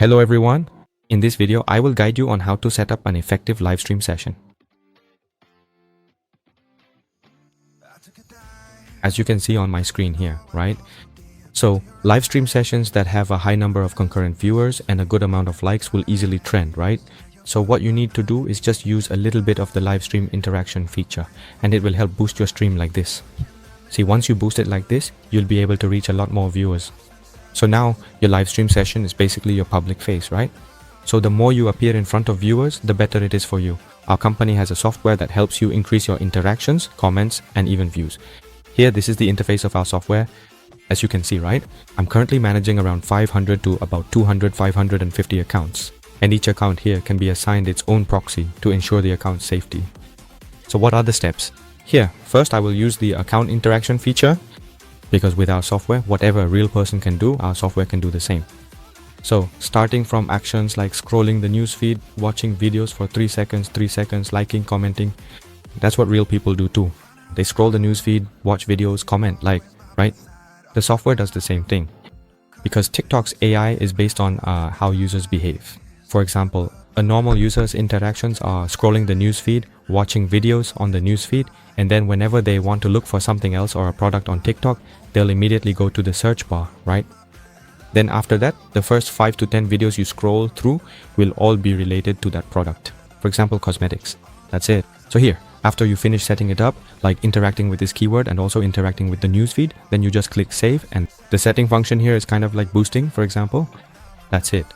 Hello everyone. In this video, I will guide you on how to set up an effective live stream session. As you can see on my screen here, right? So, live stream sessions that have a high number of concurrent viewers and a good amount of likes will easily trend, right? So what you need to do is just use a little bit of the live stream interaction feature, and it will help boost your stream like this. See, once you boost it like this, you'll be able to reach a lot more viewers. So now your live stream session is basically your public face, right? So the more you appear in front of viewers, the better it is for you. Our company has a software that helps you increase your interactions, comments, and even views. Here, this is the interface of our software. As you can see, right? I'm currently managing around 500 to about 200, 550 accounts. And each account here can be assigned its own proxy to ensure the account's safety. So what are the steps? Here, first I will use the account interaction feature, because with our software, whatever a real person can do, our software can do the same. So starting from actions like scrolling the newsfeed, watching videos for 3 seconds, liking, commenting, that's what real people do too. They scroll the newsfeed, watch videos, comment, like, right? The software does the same thing, because TikTok's AI is based on how users behave. For example, a normal user's interactions are scrolling the newsfeed, watching videos on the newsfeed, and then whenever they want to look for something else or a product on TikTok, they'll immediately go to the search bar, right? Then after that, the first 5 to 10 videos you scroll through will all be related to that product. For example, cosmetics. That's it. So here, after you finish setting it up, like interacting with this keyword and also interacting with the newsfeed, then you just click save, and the setting function here is kind of like boosting, for example. That's it.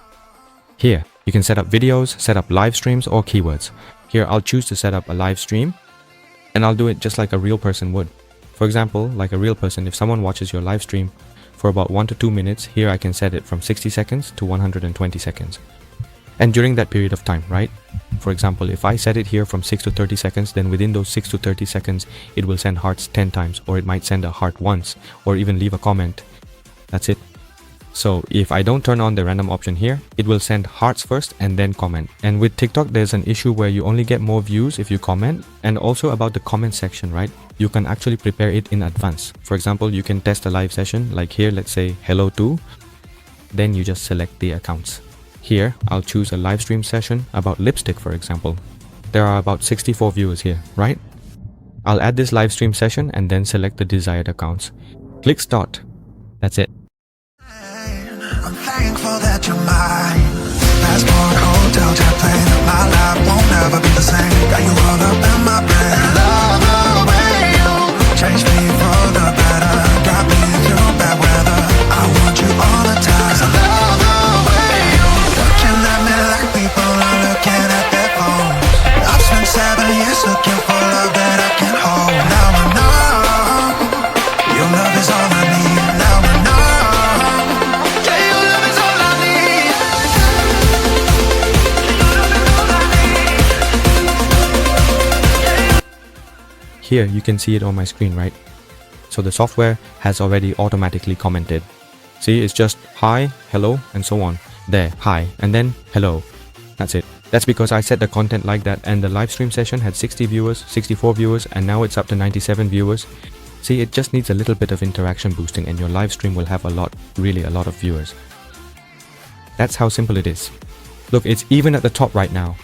Here, you can set up videos, set up live streams or keywords. Here, I'll choose to set up a live stream, and I'll do it just like a real person would. For example, like a real person, if someone watches your live stream for about 1 to 2 minutes, here I can set it from 60 seconds to 120 seconds. And during that period of time, right? For example, if I set it here from 6 to 30 seconds, then within those 6 to 30 seconds, it will send hearts 10 times, or it might send a heart once, or even leave a comment. That's it. So if I don't turn on the random option here, it will send hearts first and then comment. And with TikTok, there's an issue where you only get more views if you comment. And also about the comment section, right? You can actually prepare it in advance. For example, you can test a live session, like here, let's say hello to, then you just select the accounts. Here, I'll choose a live stream session about lipstick, for example. There are about 64 viewers here, right? I'll add this live stream session and then select the desired accounts. Click start. That's it. Thankful that you're mine. Passport, hotel, jet plane. My life won't ever be the same. Got you all up in my brain. Love the way you change me for the better. Got me through bad weather. I want you all the time. I love the way you looking at me like people are looking at their phones. I've spent 7 years looking for love that I can hold. Now I know your love is all I need. Now I know. Here, you can see it on my screen, right? So the software has already automatically commented. See, it's just hi, hello, and so on. There, hi, and then hello. That's it. That's because I set the content like that, and the live stream session had 60 viewers, 64 viewers, and now it's up to 97 viewers. See, it just needs a little bit of interaction boosting, and your live stream will have a lot, really a lot of viewers. That's how simple it is. Look, it's even at the top right now.